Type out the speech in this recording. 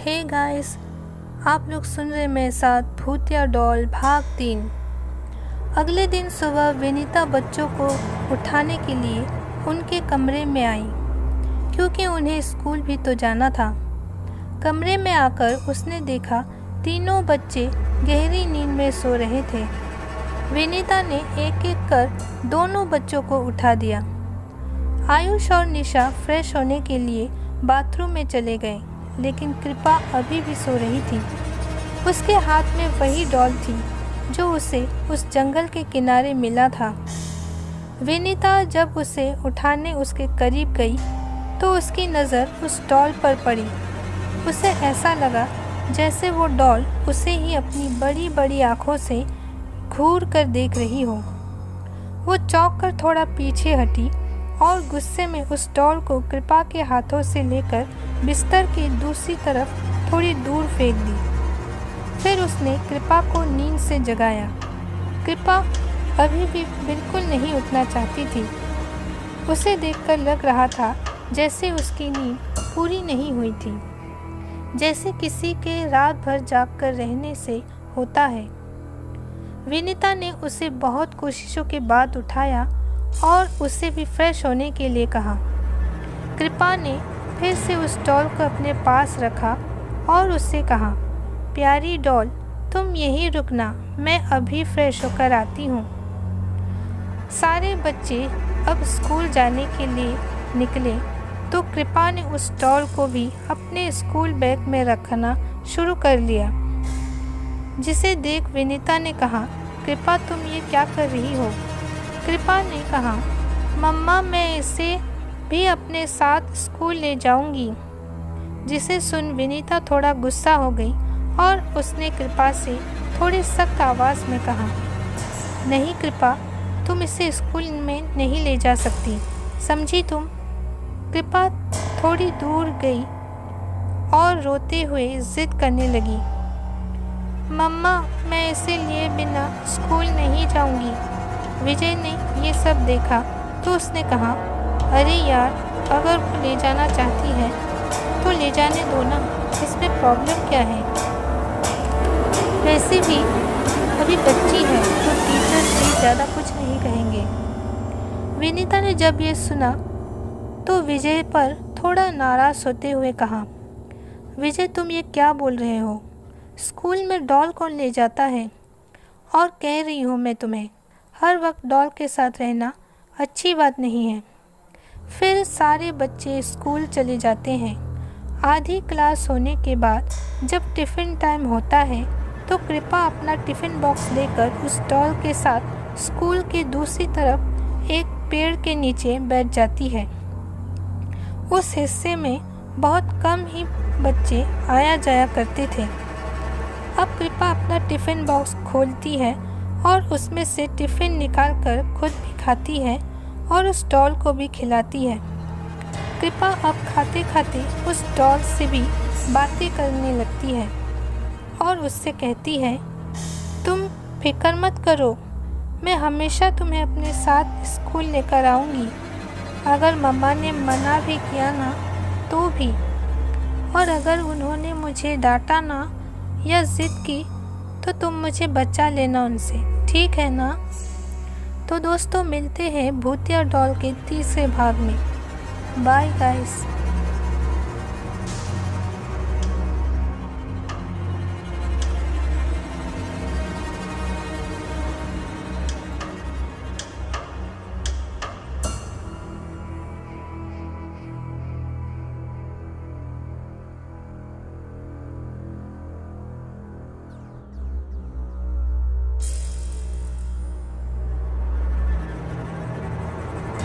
Hey guys, आप लोग सुन रहे मेरे साथ भूतिया डॉल भाग 3। अगले दिन सुबह विनीता बच्चों को उठाने के लिए उनके कमरे में आई, क्योंकि उन्हें स्कूल भी तो जाना था। कमरे में आकर उसने देखा तीनों बच्चे गहरी नींद में सो रहे थे। विनीता ने एक एक कर दोनों बच्चों को उठा दिया। आयुष और निशा फ्रेश होने के लिए बाथरूम में चले गए, लेकिन कृपा अभी भी सो रही थी। उसके हाथ में वही डॉल थी जो उसे उस जंगल के किनारे मिला था। विनीता जब उसे उठाने उसके करीब गई तो उसकी नज़र उस डॉल पर पड़ी। उसे ऐसा लगा जैसे वो डॉल उसे ही अपनी बड़ी बड़ी आँखों से घूर कर देख रही हो। वो चौंक कर थोड़ा पीछे हटी और गुस्से में उस डॉल को कृपा के हाथों से लेकर बिस्तर के दूसरी तरफ थोड़ी दूर फेंक दी। फिर उसने कृपा को नींद से जगाया। कृपा अभी भी बिल्कुल नहीं उठना चाहती थी। उसे देखकर लग रहा था जैसे उसकी नींद पूरी नहीं हुई थी, जैसे किसी के रात भर जाग कर रहने से होता है। विनीता ने उसे बहुत कोशिशों के बाद उठाया और उसे भी फ्रेश होने के लिए कहा। कृपा ने फिर से उस डॉल को अपने पास रखा और उससे कहा, प्यारी डॉल, तुम यहीं रुकना, मैं अभी फ्रेश होकर आती हूँ। सारे बच्चे अब स्कूल जाने के लिए निकले तो कृपा ने उस डॉल को भी अपने स्कूल बैग में रखना शुरू कर लिया, जिसे देख विनीता ने कहा, कृपा तुम ये क्या कर रही हो? कृपा ने कहा, मम्मा मैं इसे भी अपने साथ स्कूल ले जाऊंगी। जिसे सुन विनीता थोड़ा गुस्सा हो गई और उसने कृपा से थोड़ी सख्त आवाज़ में कहा, नहीं कृपा, तुम इसे स्कूल में नहीं ले जा सकती, समझी तुम? कृपा थोड़ी दूर गई और रोते हुए जिद करने लगी, मम्मा मैं इसे लिए बिना स्कूल नहीं जाऊंगी। विजय ने ये सब देखा तो उसने कहा, अरे यार, अगर वो ले जाना चाहती है तो ले जाने दो ना, इसमें प्रॉब्लम क्या है? वैसे भी अभी बच्ची है तो टीचर्स भी ज़्यादा कुछ नहीं कहेंगे। विनीता ने जब ये सुना तो विजय पर थोड़ा नाराज़ होते हुए कहा, विजय तुम ये क्या बोल रहे हो? स्कूल में डॉल कौन ले जाता है? और कह रही हूँ मैं तुम्हें, हर वक्त डॉल के साथ रहना अच्छी बात नहीं है। फिर सारे बच्चे स्कूल चले जाते हैं। आधी क्लास होने के बाद जब टिफ़िन टाइम होता है तो कृपा अपना टिफ़िन बॉक्स लेकर उस डॉल के साथ स्कूल के दूसरी तरफ एक पेड़ के नीचे बैठ जाती है। उस हिस्से में बहुत कम ही बच्चे आया जाया करते थे। अब कृपा अपना टिफ़िन बॉक्स खोलती है और उसमें से टिफ़िन निकालकर खुद भी खाती है और उस डॉल को भी खिलाती है। कृपा अब खाते खाते उस डॉल से भी बातें करने लगती है और उससे कहती है, तुम फिक्र मत करो, मैं हमेशा तुम्हें अपने साथ स्कूल लेकर आऊँगी। अगर मम्मा ने मना भी किया ना तो भी, और अगर उन्होंने मुझे डांटा ना या ज़िद की तो तुम मुझे बचा लेना उनसे, ठीक है ना? तो दोस्तों, मिलते हैं भूतिया डॉल के तीसरे भाग में। Bye guys.